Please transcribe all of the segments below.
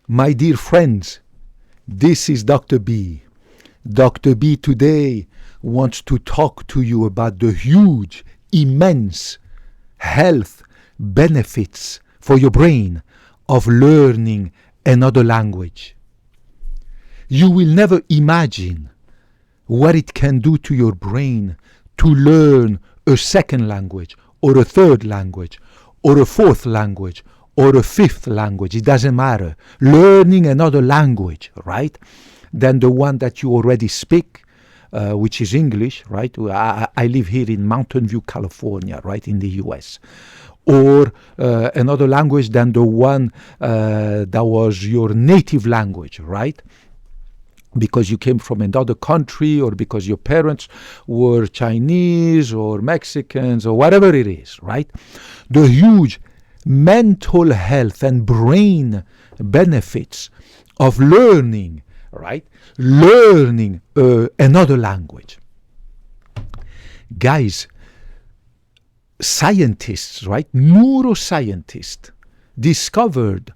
My dear friends, this is Dr. B. Dr. B today wants to talk to you about the huge, immense health benefits for your brain of learning another language. You will never imagine what it can do to your brain to learn a second language, or a third language, or a fourth language, or a fifth language. It doesn't matter. Learning another language, right, than the one that you already speak, which is English, right? I live here in Mountain View, California, right, in the US. Or another language than the one that was your native language, right? Because you came from another country, or because your parents were Chinese or Mexicans or whatever it is, right? The huge mental health and brain benefits of learning, right? Learning another language. Guys, scientists, right? Neuroscientists discovered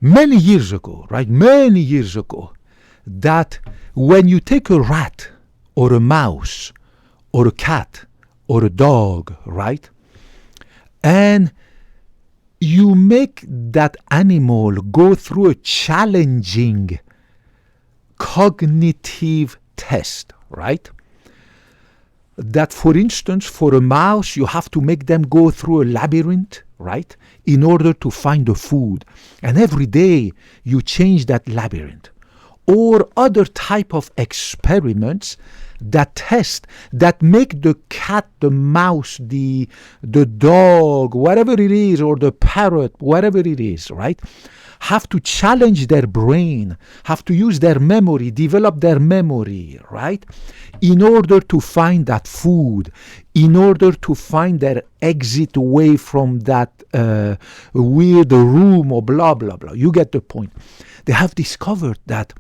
many years ago, right? Many years ago, that when you take a rat or a mouse or a cat or a dog, right, and you make that animal go through a challenging cognitive test, right? That, for instance, for a mouse, you have to make them go through a labyrinth, right, in order to find the food. And every day you change that labyrinth. Or other type of experiments that test, that make the cat, the mouse, the dog, whatever it is, or the parrot, whatever it is, right, have to challenge their brain, have to use their memory, develop their memory, right, in order to find that food, in order to find their exit away from that weird room or blah, blah, blah. You get the point. They have discovered that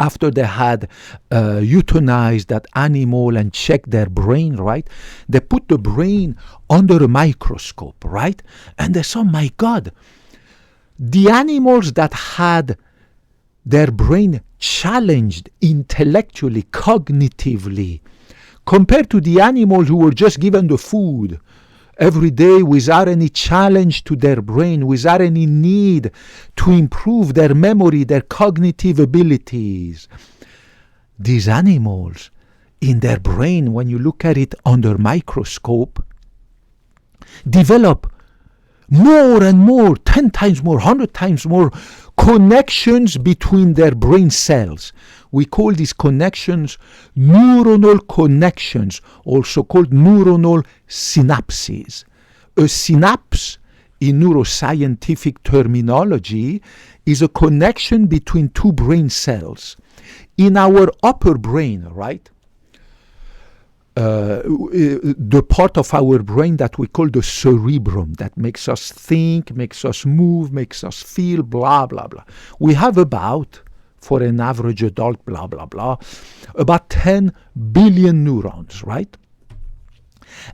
after they had euthanized that animal and checked their brain, right, they put the brain under a microscope, right, and they saw, my God, the animals that had their brain challenged intellectually, cognitively, compared to the animals who were just given the food every day without any challenge to their brain, without any need to improve their memory, their cognitive abilities. These animals, in their brain, when you look at it under microscope, develop more and more, 10 times more, 100 times more connections between their brain cells. We call these connections neuronal connections, also called neuronal synapses. A synapse, in neuroscientific terminology, is a connection between two brain cells. In our upper brain, right, the part of our brain that we call the cerebrum, that makes us think, makes us move, makes us feel, blah, blah, blah. We have about, for an average adult, blah, blah, blah, about 10 billion neurons, right?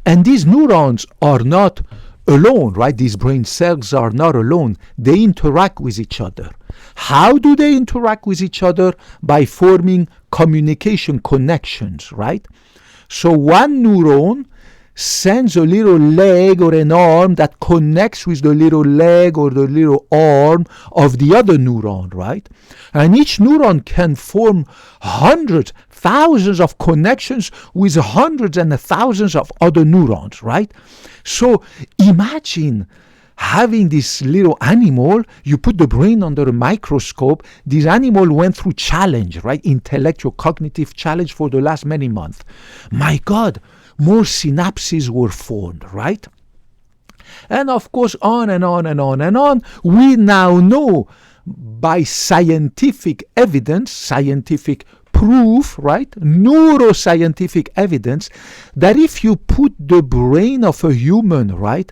And these neurons are not alone, right? These brain cells are not alone. They interact with each other. How do they interact with each other? By forming communication connections, right? So one neuron sends a little leg or an arm that connects with the little leg or the little arm of the other neuron, right? And each neuron can form hundreds, thousands of connections with hundreds and thousands of other neurons, right? So imagine having this little animal, you put the brain under a microscope, this animal went through challenge, right? Intellectual, cognitive challenge for the last many months. My God, more synapses were formed, right? And of course, on and on and on and on, we now know by scientific evidence, scientific proof, right? Neuroscientific evidence, that if you put the brain of a human, right,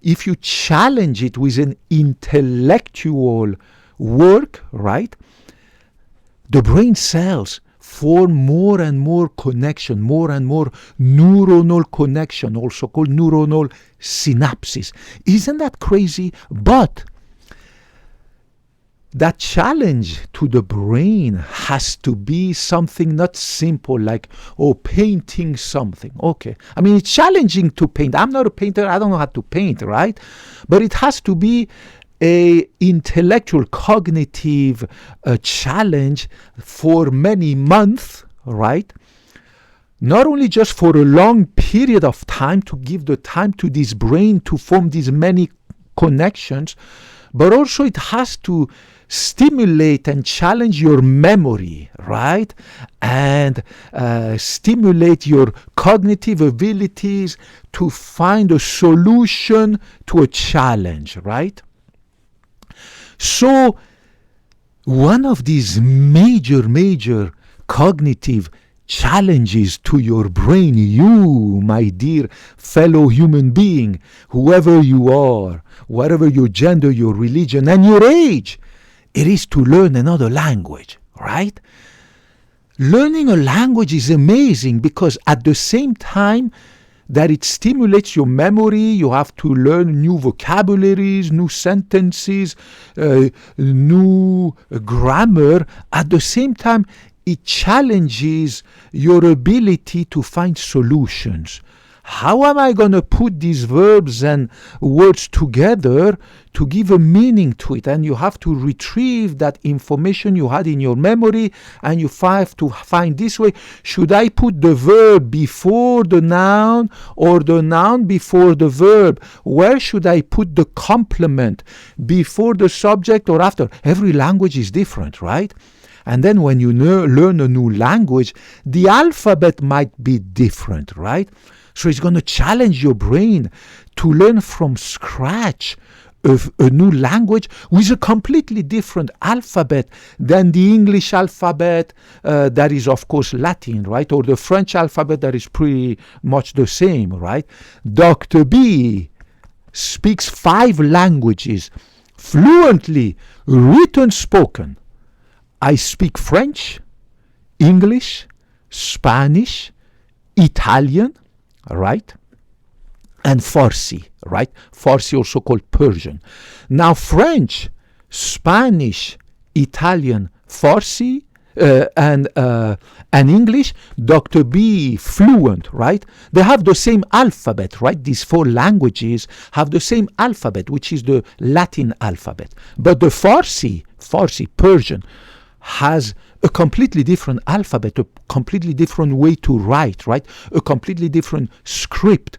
if you challenge it with an intellectual work, right, the brain cells form more and more connection, more and more neuronal connection, also called neuronal synapses. Isn't that crazy? But that challenge to the brain has to be something not simple like, oh, painting something. Okay. I mean, it's challenging to paint. I'm not a painter. I don't know how to paint, right? But it has to be a intellectual, cognitive challenge for many months, right? Not only just for a long period of time to give the time to this brain to form these many connections, but also it has to stimulate and challenge your memory, right? And stimulate your cognitive abilities to find a solution to a challenge, right? So one of these major cognitive challenges to your brain, you, my dear fellow human being, whoever you are, whatever your gender, your religion, and your age, it is to learn another language, right? Learning a language is amazing because at the same time that it stimulates your memory, you have to learn new vocabularies, new sentences, new grammar. At the same time, it challenges your ability to find solutions. How am I going to put these verbs and words together to give a meaning to it? And you have to retrieve that information you had in your memory, and you have to find this way. Should I put the verb before the noun or the noun before the verb? Where should I put the complement? Before the subject or after? Every language is different, right? And then when you learn a new language, the alphabet might be different, right? So it's going to challenge your brain to learn from scratch a new language with a completely different alphabet than the English alphabet that is, of course, Latin, right? Or the French alphabet that is pretty much the same, right? Dr. B speaks 5 languages fluently, written, spoken. I speak French, English, Spanish, Italian, right? And Farsi, right? Farsi also called Persian. Now French, Spanish, Italian, Farsi, and English, Dr. B fluent, right? They have the same alphabet, right? These 4 languages have the same alphabet, which is the Latin alphabet. But the Farsi, Persian, has a completely different alphabet, a completely different way to write, right? A completely different script.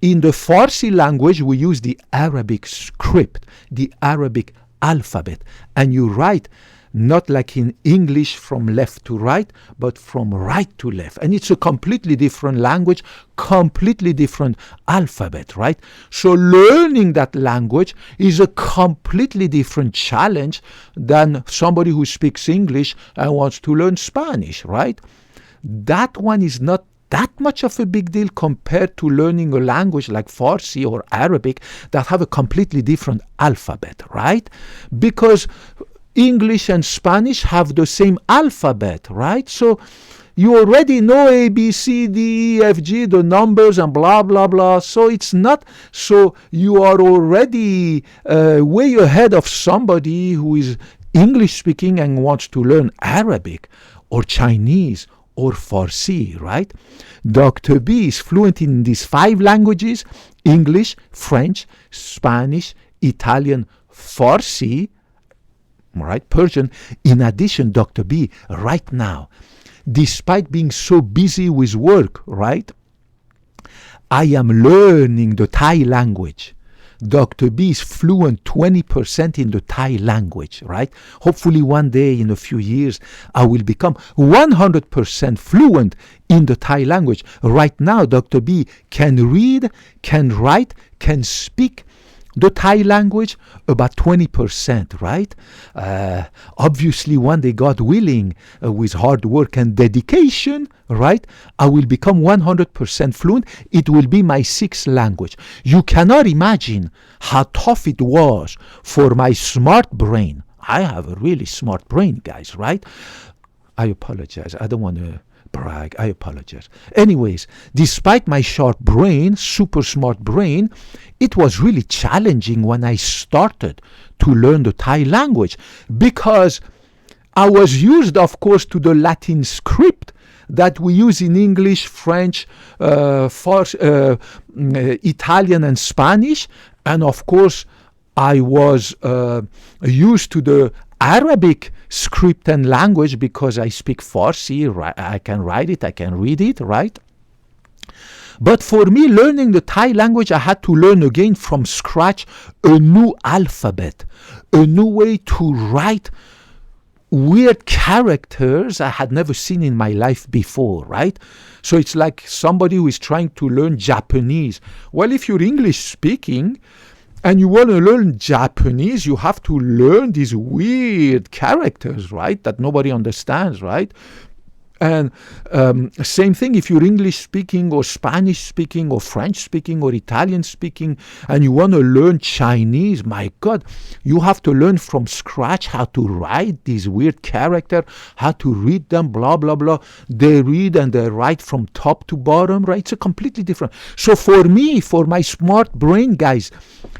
In the Farsi language, we use the Arabic script, the Arabic alphabet, and you write not like in English from left to right, but from right to left. And it's a completely different language, completely different alphabet, right? So learning that language is a completely different challenge than somebody who speaks English and wants to learn Spanish, right? That one is not that much of a big deal compared to learning a language like Farsi or Arabic that have a completely different alphabet, right? Because English and Spanish have the same alphabet, right? So you already know A, B, C, D, E, F, G, the numbers and blah, blah, blah. So it's not, so you are already way ahead of somebody who is English speaking and wants to learn Arabic or Chinese or Farsi, right? Dr. B is fluent in these 5 languages: English, French, Spanish, Italian, Farsi, right, Persian. In addition, Dr. B, right now, despite being so busy with work, right, I am learning the Thai language. Dr. B is fluent 20% in the Thai language, right? Hopefully one day in a few years, I will become 100% fluent in the Thai language. Right now, Dr. B can read, can write, can speak the Thai language about 20%, right? Obviously, one day, God willing, with hard work and dedication, right, I will become 100% fluent. It will be my 6th language. You cannot imagine how tough it was for my smart brain. I have a really smart brain, guys, right? I apologize. I don't want to brag. I apologize. Anyways, despite my sharp brain, super smart brain, it was really challenging when I started to learn the Thai language, because I was used, of course, to the Latin script that we use in English, French, Italian and Spanish. And of course, I was used to the Arabic script and language because I speak Farsi. I can write it, I can read it, right? But for me, learning the Thai language, I had to learn again from scratch a new alphabet, a new way to write weird characters I had never seen in my life before, right? So it's like somebody who is trying to learn Japanese. Well, if you're English speaking and you want to learn Japanese, you have to learn these weird characters, right? That nobody understands, right? And same thing if you're English speaking or Spanish speaking or French speaking or Italian speaking and you want to learn Chinese, my God, you have to learn from scratch how to write these weird characters, how to read them, blah, blah, blah. They read and they write from top to bottom, right? It's a completely different. So for me, for my smart brain, guys,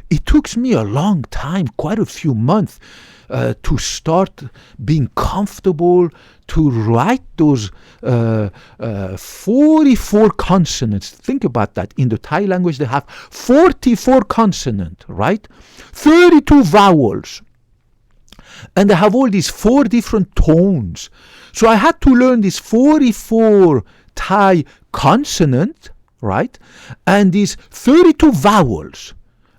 it took me a long time, quite a few months, to start being comfortable to write those 44 consonants. Think about that. In the Thai language, they have 44 consonants, right? 32 vowels. And they have all these 4 different tones. So I had to learn these 44 Thai consonants, right? And these 32 vowels.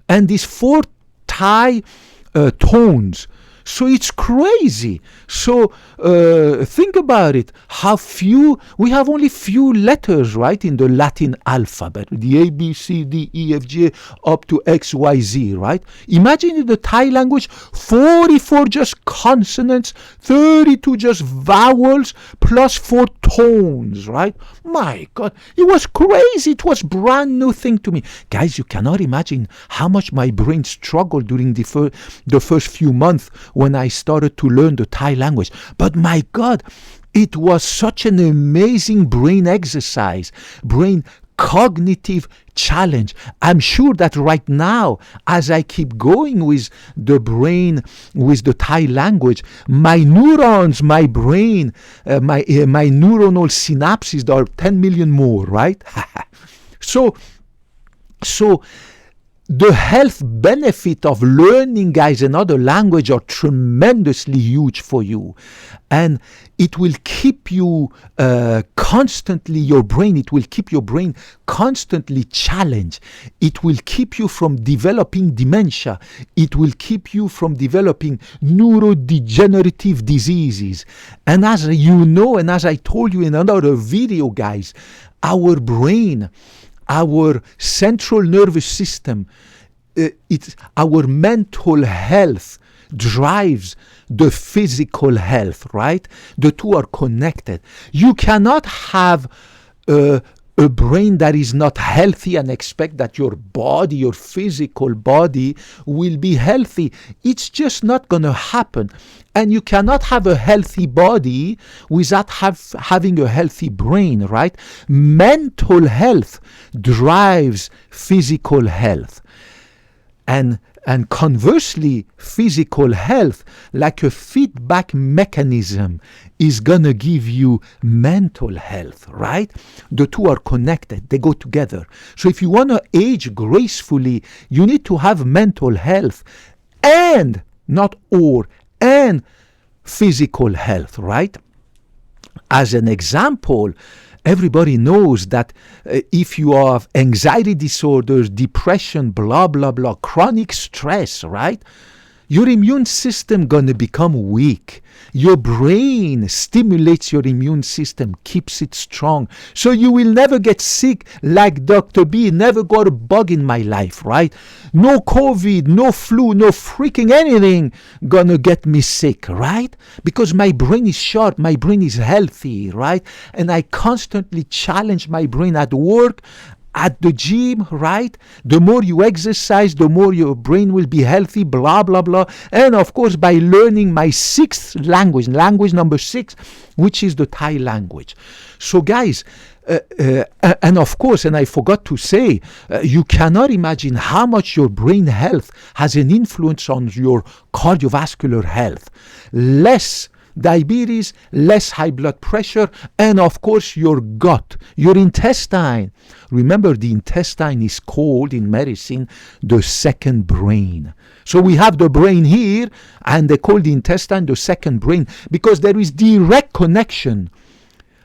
And these 4 Thai tones. So it's crazy. So think about it. How few, we have only few letters, right, in the Latin alphabet. The A, B, C, D, E, F, G, up to X, Y, Z, right? Imagine in the Thai language, 44 just consonants, 32 just vowels, plus 4 tones, right? My God, it was crazy. It was brand new thing to me. Guys, you cannot imagine how much my brain struggled during the first few months when I started to learn the Thai language. But my God, it was such an amazing brain exercise, brain cognitive challenge. I'm sure that right now, as I keep going with the brain, with the Thai language, my neurons, my brain, my neuronal synapses, there are 10 million more, right? So the health benefit of learning, guys, another language are tremendously huge for you. And it will keep you constantly, your brain, it will keep your brain constantly challenged. It will keep you from developing dementia. It will keep you from developing neurodegenerative diseases. And as you know, and as I told you in another video, guys, our brain, our central nervous system, our mental health drives the physical health, right? The two are connected. You cannot have a brain that is not healthy and expect that your body, your physical body, will be healthy. It's just not going to happen. And you cannot have a healthy body without having a healthy brain, right? Mental health drives physical health. And conversely, physical health, like a feedback mechanism, is gonna give you mental health, right? The two are connected, they go together. So if you wanna age gracefully, you need to have mental health and and physical health, right? As an example, everybody knows that if you have anxiety disorders, depression, blah, blah, blah, chronic stress, right? Your immune system gonna become weak. Your brain stimulates your immune system, keeps it strong. So you will never get sick like Dr. B. Never got a bug in my life, right? No COVID, no flu, no freaking anything gonna get me sick, right? Because my brain is sharp, my brain is healthy, right? And I constantly challenge my brain at work, at the gym, right? The more you exercise, the more your brain will be healthy, blah, blah, blah. And of course, by learning my sixth language, language number 6, which is the Thai language. So guys, and of course, and I forgot to say, you cannot imagine how much your brain health has an influence on your cardiovascular health. Less diabetes, less high blood pressure, and of course your gut, your intestine. Remember, the intestine is called in medicine the second brain. So we have the brain here, and they call the intestine the second brain because there is direct connection.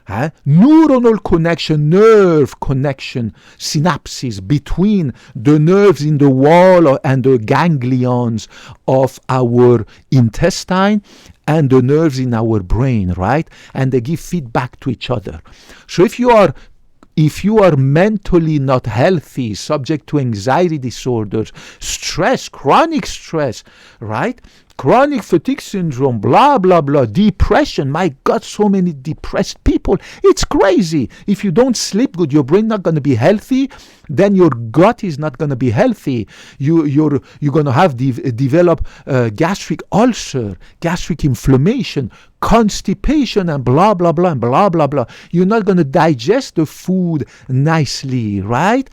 Neuronal connection, nerve connection, synapses between the nerves in the wall and the ganglions of our intestine and the nerves in our brain, right? And they give feedback to each other. So if you are mentally not healthy, subject to anxiety disorders, stress, chronic stress, right? Chronic fatigue syndrome, blah, blah, blah, depression. My God, so many depressed people. It's crazy. If you don't sleep good, your brain not going to be healthy, then your gut is not going to be healthy. You're going to have develop gastric ulcer, gastric inflammation, constipation, and blah, blah, blah, and blah, blah, blah. You're not going to digest the food nicely, right?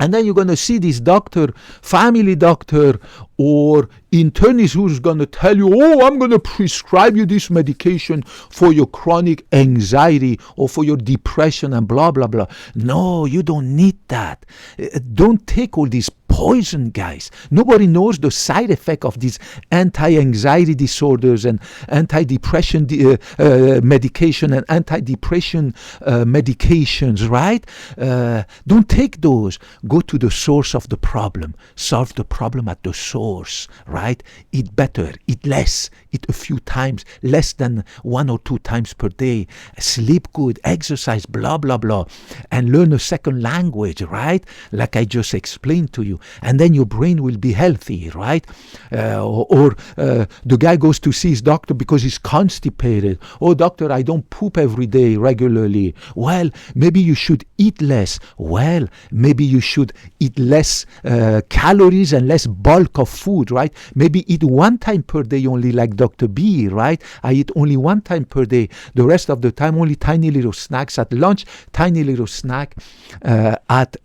And then you're going to see this doctor, family doctor, or internist who's going to tell you, oh, I'm going to prescribe you this medication for your chronic anxiety or for your depression and blah, blah, blah. No, you don't need that. Don't take all these poison, guys. Nobody knows the side effect of these anti-anxiety disorders and anti-depression medication and anti-depression medications, right? Don't take those. Go to the source of the problem. Solve the problem at the source, right? Eat better, eat less, eat a few times, less than 1 or 2 times per day. Sleep good, exercise, blah, blah, blah. And learn a second language, right? Like I just explained to you. And then your brain will be healthy, right? The guy goes to see his doctor because he's constipated. Oh, doctor, I don't poop every day regularly. Well, maybe you should eat less. Well, maybe you should eat less calories and less bulk of food, right? Maybe eat 1 time per day only, like Dr. B, right? I eat only 1 time per day. The rest of the time, only tiny little snacks at lunch, tiny little snack at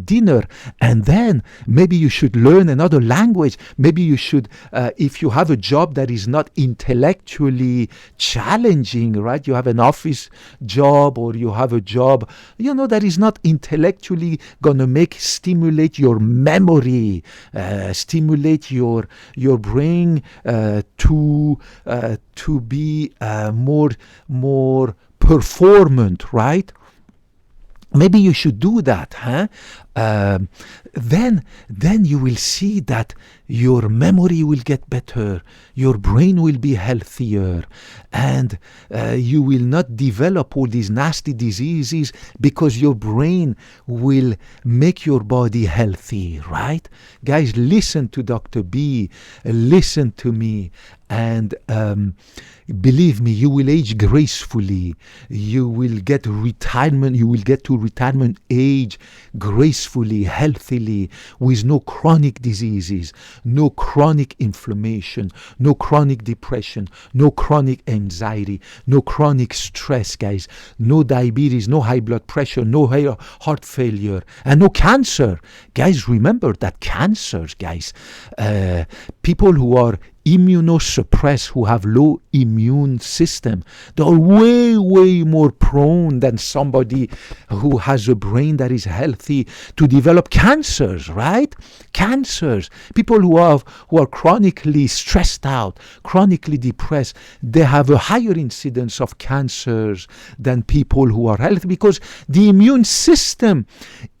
dinner. And then maybe you should learn another language. Maybe you should, if you have a job that is not intellectually challenging, right? You have an office job or you have a job, that is not intellectually going to stimulate your memory, stimulate your brain to be more performant, right? Maybe you should do that, huh? Then you will see that your memory will get better, your brain will be healthier, and you will not develop all these nasty diseases because your brain will make your body healthy, right? Guys, listen to Dr. B, listen to me, and believe me, you will age gracefully. You will get retirement. You will get to retirement age gracefully, healthily, with no chronic diseases, no chronic inflammation, no chronic depression, no chronic anxiety, no chronic stress, guys, no diabetes, no high blood pressure, no heart failure, and no cancer. Guys, remember that cancers, guys, people who are immunosuppressed, who have low immune system, they are way more prone than somebody who has a brain that is healthy to develop cancers, right? Cancers. People who are chronically stressed out, chronically depressed, they have a higher incidence of cancers than people who are healthy because the immune system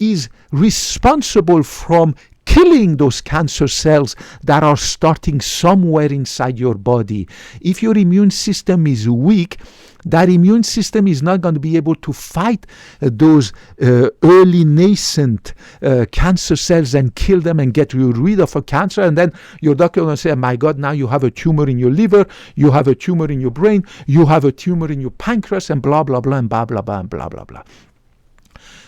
is responsible from killing those cancer cells that are starting somewhere inside your body. If your immune system is weak, that immune system is not going to be able to fight those early nascent cancer cells and kill them and get rid of a cancer. And then your doctor is going to say, my God, now you have a tumor in your liver, you have a tumor in your brain, you have a tumor in your pancreas, and blah, blah, blah, and blah, blah, blah, and blah, blah, blah.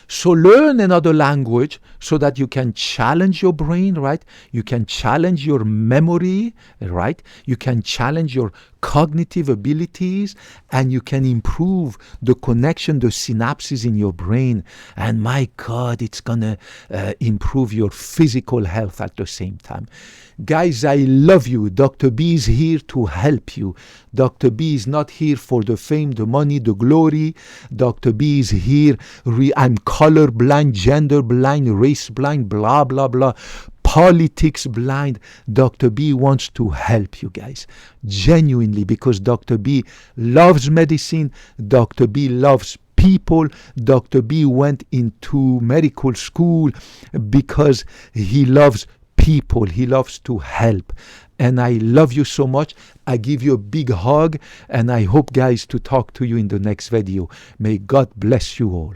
So learn another language so that you can challenge your brain, right? You can challenge your memory, right? You can challenge your cognitive abilities, and you can improve the connection, the synapses in your brain. And my God, it's gonna improve your physical health at the same time. Guys, I love you. Dr. B is here to help you. Dr. B is not here for the fame, the money, the glory. Dr. B is here. I'm color blind, gender blind, race blind, blah, blah, blah. Politics blind. Dr. B wants to help you guys. Genuinely, because Dr. B loves medicine. Dr. B loves people. Dr. B went into medical school because he loves people. He loves to help. And I love you so much. I give you a big hug, and I hope, guys, to talk to you in the next video. May God bless you all.